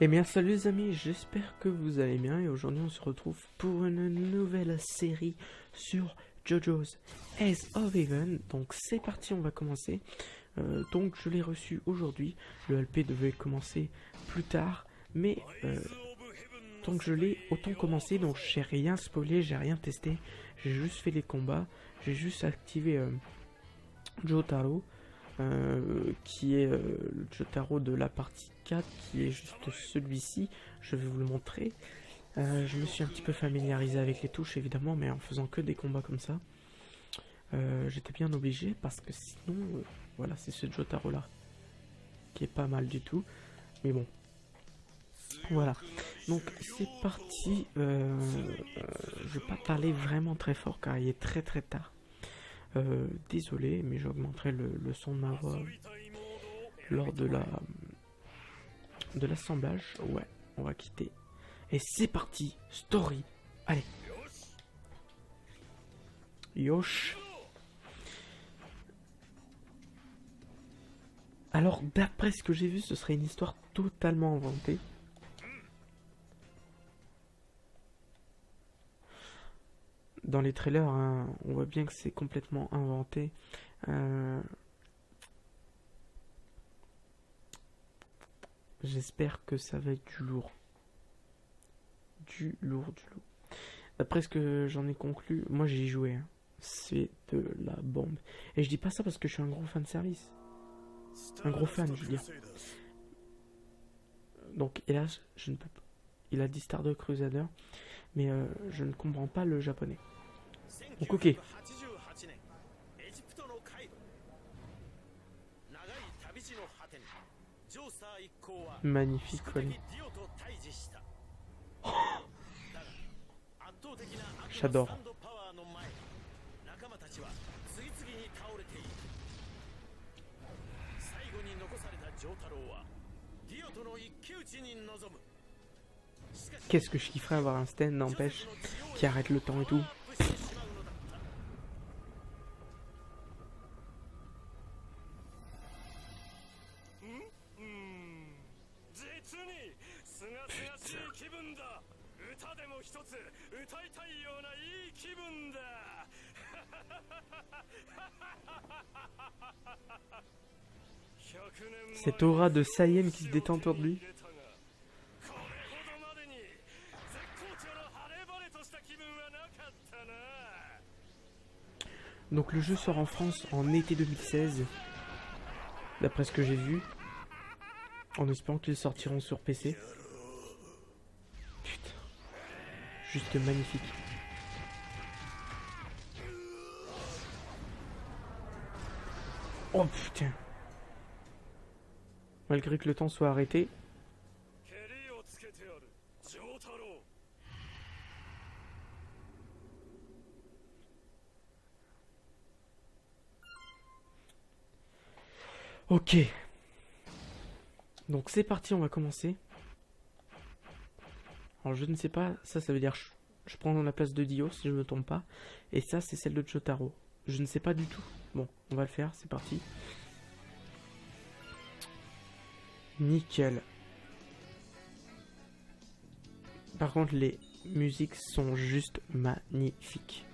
Eh bien salut les amis, j'espère que vous allez bien et aujourd'hui on se retrouve pour une nouvelle série sur JoJo's Ace of Heaven. Donc c'est parti, on va commencer. Donc je l'ai reçu aujourd'hui, le LP devait commencer plus tard, mais tant que je l'ai, autant commencer. Donc j'ai rien spoilé, j'ai rien testé, j'ai juste fait les combats, j'ai juste activé Jotaro. Qui est le Jotaro de la partie 4, qui est juste celui-ci, je vais vous le montrer. Je me suis un petit peu familiarisé avec les touches évidemment, mais en faisant que des combats comme ça, j'étais bien obligé parce que sinon, voilà, c'est ce Jotaro là, qui est pas mal du tout, mais bon. Voilà, donc c'est parti, je vais pas parler vraiment très fort car il est très tard. Désolé, mais j'augmenterai le son de ma voix lors de l'assemblage. Ouais, on va quitter. Et c'est parti, story. Allez. Yosh. Alors, d'après ce que j'ai vu, ce serait une histoire totalement inventée. Dans les trailers, hein, on voit bien que c'est complètement inventé. J'espère que ça va être du lourd. Du lourd. D'après ce que j'en ai conclu, moi j'ai joué. Hein. C'est de la bombe. Et je dis pas ça parce que je suis un gros fan de service. Un gros fan, je veux dire. Donc, hélas, je ne peux pas. Il a dit Stardust Crusader, mais je ne comprends pas le japonais. Donc ok. Magnifique, Wally. Oh, j'adore. Qu'est-ce que je kifferais avoir un stand, n'empêche, qui arrête le temps et tout. Cette aura de Saiyan qui se détend autour de lui. Donc le jeu sort en France en été 2016, d'après ce que j'ai vu, en espérant qu'ils sortiront sur PC. Putain, juste magnifique. Oh putain. Malgré que le temps soit arrêté. Ok. Donc c'est parti, on va commencer. Alors je ne sais pas, ça veut dire je prends la place de Dio si je ne me trompe pas. Et ça c'est celle de Jotaro. Je ne sais pas du tout. Bon, on va le faire, c'est parti. Nickel. Par contre les musiques sont juste magnifiques.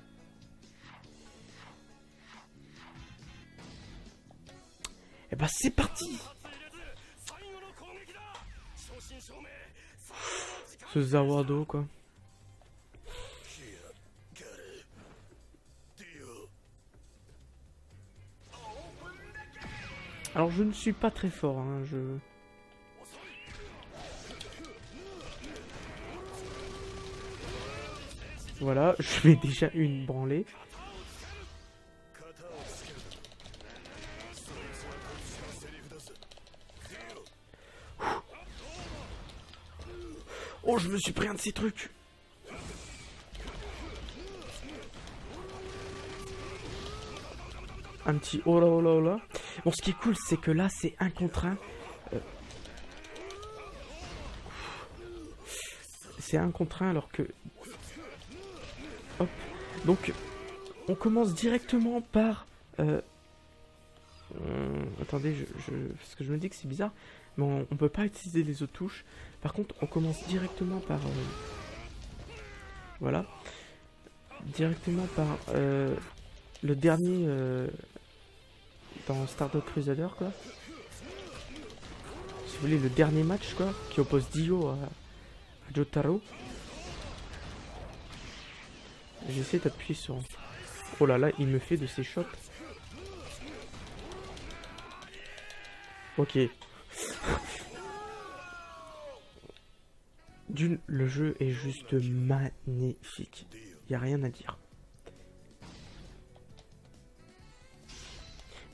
Et bah c'est parti. Ce Zawado quoi. Alors je ne suis pas très fort hein, Voilà, je mets déjà une branlée. Oh, je me suis pris un de ces trucs. Un petit oh là oh là oh là. Bon, ce qui est cool, c'est que là, c'est un contre un. C'est un contre un alors que... Hop. Donc, on commence directement par Attendez, parce que je me dis que c'est bizarre, mais on peut pas utiliser les autres touches. Par contre, on commence directement par... voilà. Directement par le dernier dans Stardust Crusader, quoi. Si vous voulez, le dernier match, quoi, qui oppose Dio à Jotaro. J'essaie d'appuyer sur... Oh là là, il me fait de ses shots. Ok. Le jeu est juste magnifique. Il n'y a rien à dire.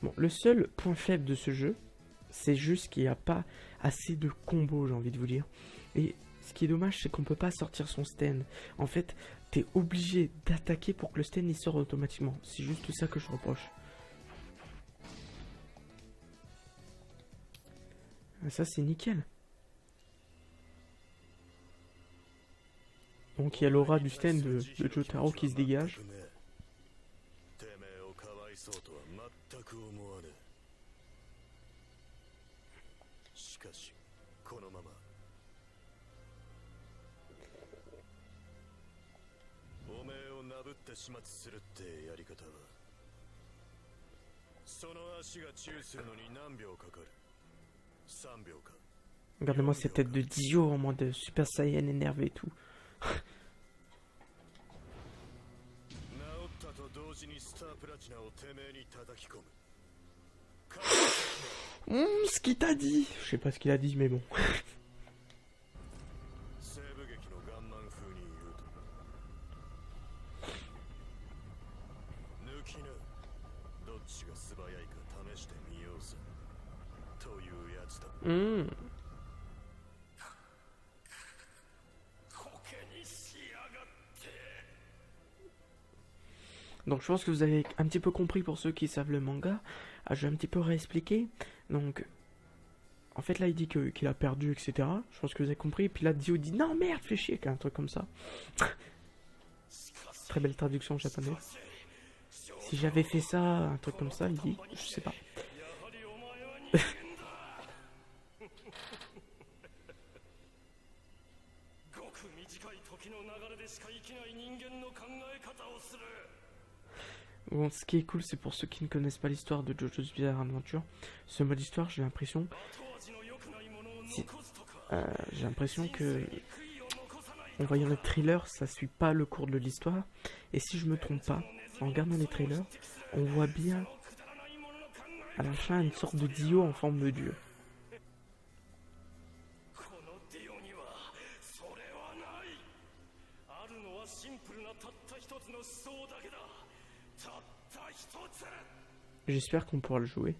Bon, le seul point faible de ce jeu, c'est juste qu'il n'y a pas assez de combos, j'ai envie de vous dire. Et ce qui est dommage, c'est qu'on peut pas sortir son stand. En fait, t'es obligé d'attaquer pour que le stand il sort automatiquement. C'est juste ça que je reproche. Ça, c'est nickel. Donc il y a l'aura du stand de Jotaro qui se dégage. Regardez-moi cette tête de Dio en mode Super Saiyan énervé et tout. Ce qu'il t'a dit. Je sais pas ce qu'il a dit, mais bon. Donc je pense que vous avez un petit peu compris pour ceux qui savent le manga. Je vais un petit peu réexpliquer. Donc, en fait là il dit qu'il a perdu, etc. Je pense que vous avez compris. Et puis là Dio dit non merde, fais chier, un truc comme ça. Très belle traduction en japonais. Si j'avais fait ça, un truc comme ça, il dit, je sais pas. Bon, ce qui est cool, c'est pour ceux qui ne connaissent pas l'histoire de JoJo's Bizarre Adventure. Ce mode histoire, j'ai l'impression que, en voyant les trailers, ça suit pas le cours de l'histoire. Et si je me trompe pas, en regardant les trailers, on voit bien à la fin une sorte de Dio en forme de dieu. J'espère qu'on pourra le jouer.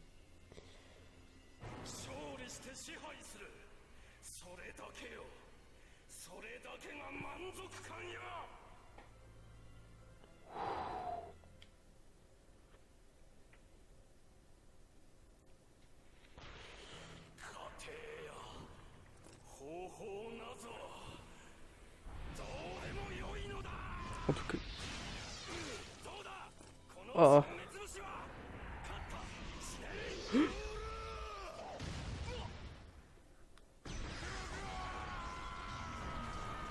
En tout cas... Oh.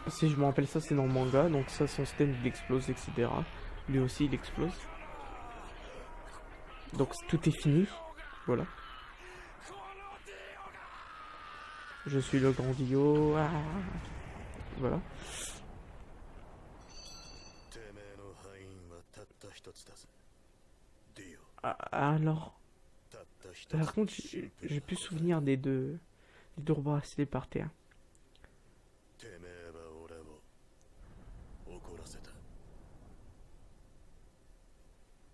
Si je me rappelle ça, c'est dans le manga, donc ça, son stand il explose, etc. Lui aussi il explose. Donc tout est fini, voilà. Je suis le grand Dio, ah. Voilà. Alors, par contre, j'ai plus souvenir des deux bracelets par terre.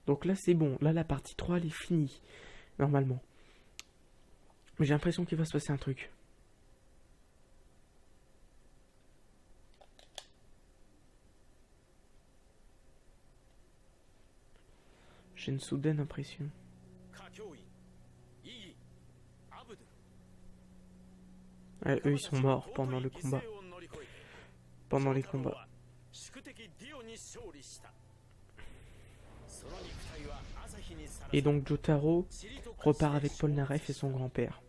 Donc là c'est bon, là la partie 3 elle est finie, normalement. Mais j'ai l'impression qu'il va se passer un truc. J'ai une soudaine impression. Ouais, eux ils sont morts pendant le combat. Pendant les combats. Et donc Jotaro repart avec Polnareff et son grand-père.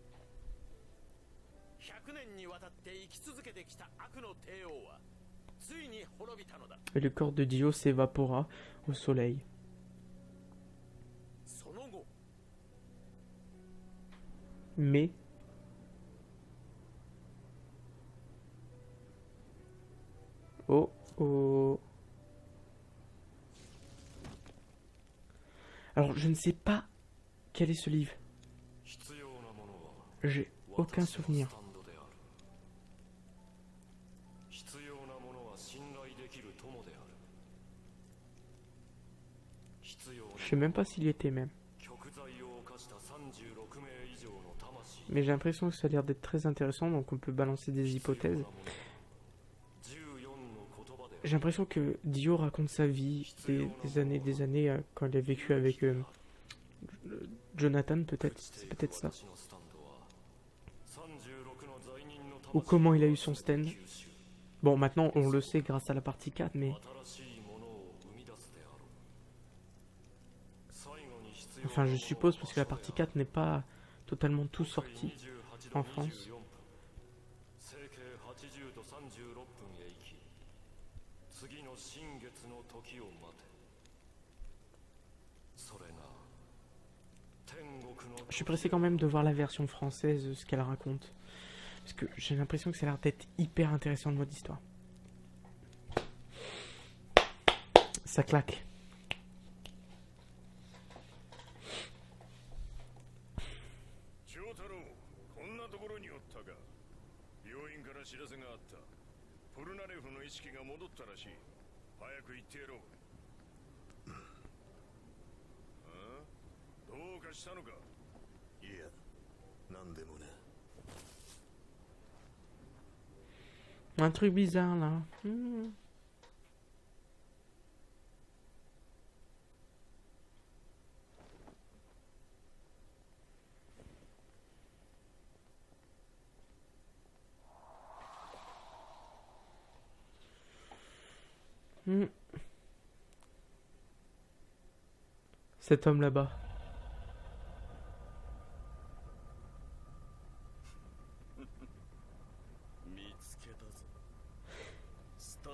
Et le corps de Dio s'évapora au soleil. Mais oh oh. Alors je ne sais pas quel est ce livre. J'ai aucun souvenir. Je sais même pas s'il y était même. Mais j'ai l'impression que ça a l'air d'être très intéressant, donc on peut balancer des hypothèses. J'ai l'impression que Dio raconte sa vie des années quand il a vécu avec Jonathan, peut-être. C'est peut-être ça. Ou comment il a eu son stand. Bon, maintenant on le sait grâce à la partie 4, mais... Enfin, je suppose, parce que la partie 4 n'est pas totalement tout sorti en France. Je suis pressé quand même de voir la version française, ce qu'elle raconte. Parce que j'ai l'impression que ça a l'air d'être hyper intéressant le mode histoire. Ça claque. Un truc bizarre là. Cet homme là-bas.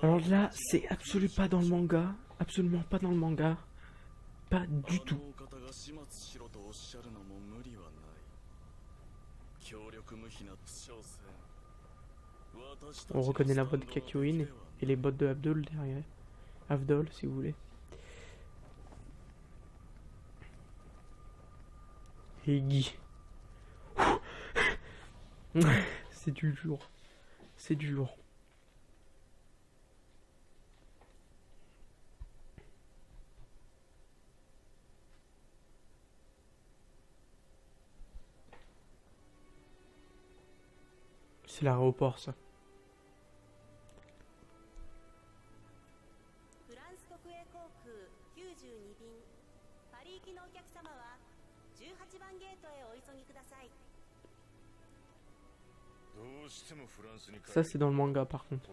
Alors là, c'est absolument pas dans le manga. Absolument pas dans le manga. Pas du tout. On reconnaît la voix de Kakyoin et les bottes de Abdol derrière. Avdol, si vous voulez. Et Guy. C'est du lourd. C'est du lourd. C'est l'aéroport, ça. Ça, c'est dans le manga, par contre.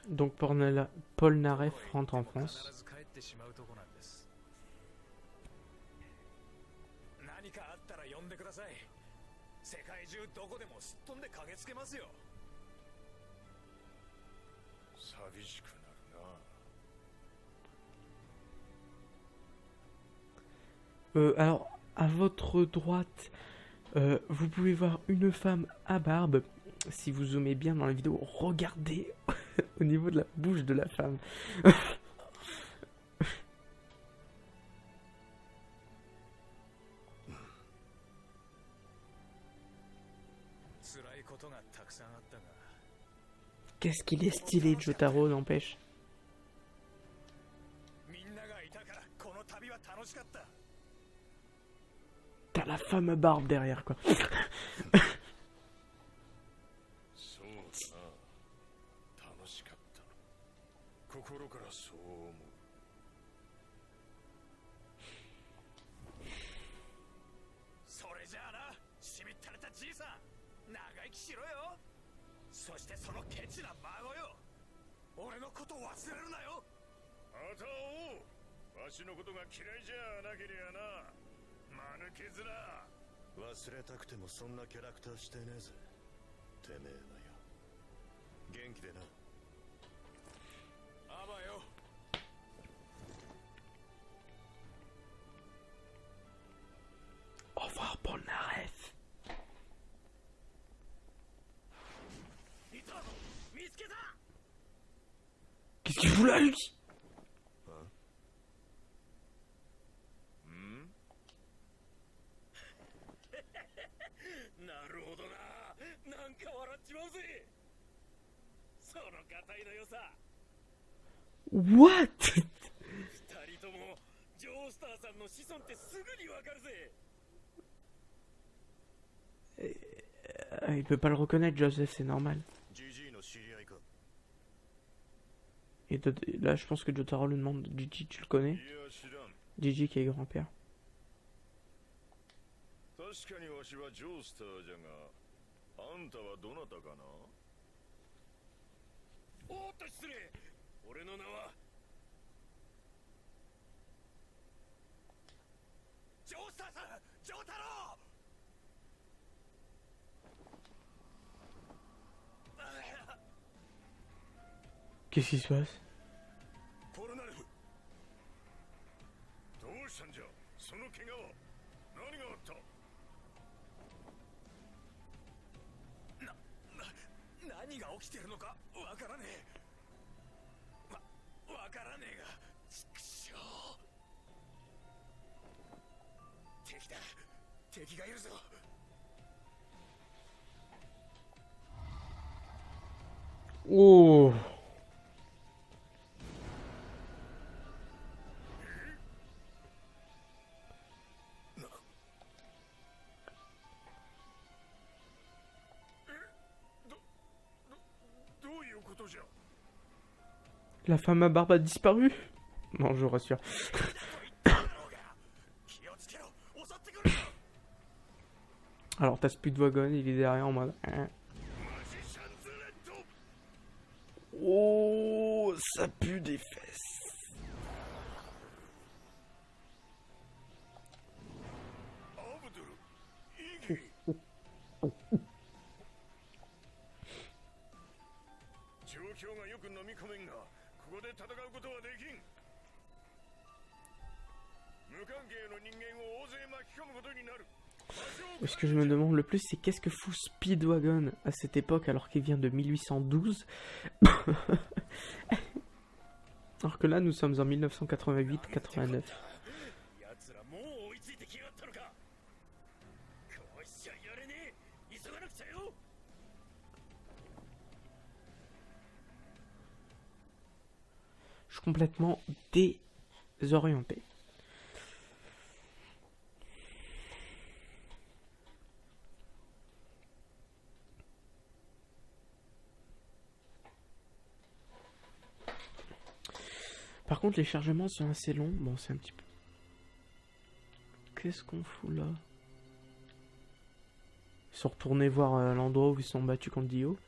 Donc Polnareff rentre en France. Alors, à votre droite, vous pouvez voir une femme à barbe. Si vous zoomez bien dans la vidéo, regardez au niveau de la bouche de la femme. Qu'est-ce qu'il est stylé, Jotaro, n'empêche. T'as la femme à barbe derrière, quoi. 意気しろよ。そしてそのケチな孫よ。俺のことを忘れるなよ。あたおう、わしのことが嫌いじゃなけりゃな。間抜けずら。忘れたくてもそんなキャラクターしてねえぜ。てめえはよ。元気でな。あばよ。Au revoir, Polnareff. いた、見つけた。 Qu'est-ce qu'il fout là, lui? なるほどな。なんか笑っちまうぜ。そのガタイの良さ。 What? 二人ともジョースターさんの子孫ってすぐにわかるぜ。 Il peut pas le reconnaître, Joseph, c'est normal. GG の知り合いか。 Et là, je pense que Jotaro lui demande, Gigi, tu le connais? いや知らん。 Gigi qui est grand-père. 確かにわしはジョースターじゃが、あんたはどなたかな。おーっと失礼。俺の名はジョースターさん、ジョータロウ。 Qu'est-ce qui se passe? ポルナレフ、どうしたんじゃ。その怪我は何があった。何が起きてるのかわからねえ。わからねえが、畜生。敵だ、敵がいるぞ。 Oh! どういうことじゃ。 La femme à barbe a disparu? Non, je vous rassure. Alors, t'as Speedwagon, il est derrière en mode... hein. Oh, ça pue des fesses. アブドゥル、イギ状況がよく飲み込めんが、ここで戦うことはできん。無関係の人間を大勢巻き込むことになる。 Ce que je me demande le plus, c'est qu'est-ce que fout Speedwagon à cette époque alors qu'il vient de 1812 alors que là nous sommes en 1988-89. Je suis complètement désorienté. Par contre, les chargements sont assez longs. Bon, c'est un petit peu... Qu'est-ce qu'on fout là? Ils sont retournés voir l'endroit où ils se sont battus contre Dio.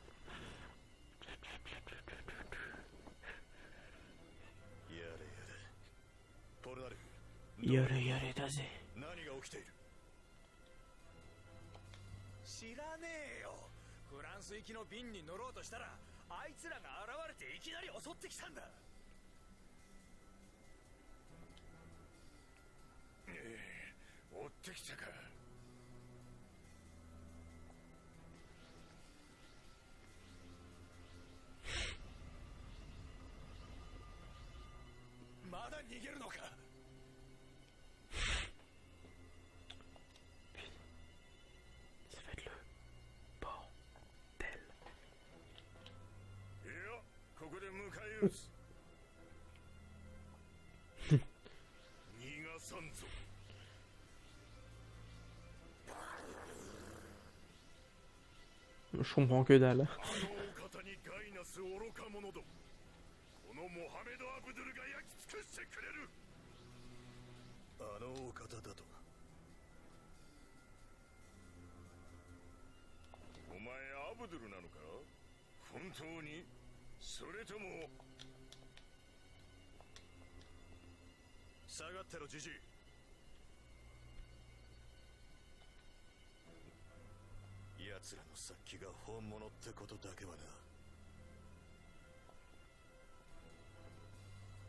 Yare yare da ze. 何が起きている。知らねえよ。フランス行きの便に乗ろうとしたら、あいつらが現れていきなり襲ってきたんだ。 追ってきたか。まだ逃げるのか。 Ça va être le bordel. いや、ここで迎え撃つ。逃がさんぞ。 Je comprends que dalle. あのお方にガイナス愚か者ども。このモハメド・アブドゥルが焼き尽くしてくれる。あのお方だと。お前アブドゥルなのか？本当に？それとも下がってろジジイ。奴らの殺気が本物ってことだけはな。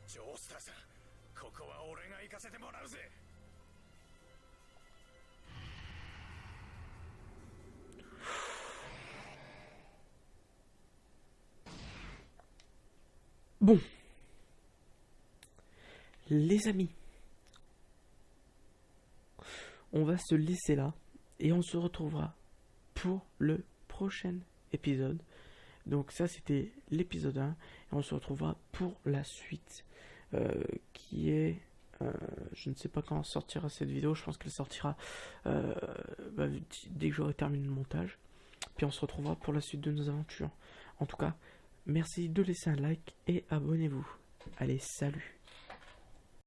ジョースターさん、ここは俺が行かせてもらうぜ。Bon, les amis, on va se laisser là et on se retrouvera pour le prochain épisode. Donc ça c'était l'épisode 1 et on se retrouvera pour la suite qui est... je ne sais pas quand sortira cette vidéo, je pense qu'elle sortira dès que j'aurai terminé le montage. Puis on se retrouvera pour la suite de nos aventures. En tout cas, merci de laisser un like et abonnez-vous. Allez, salut!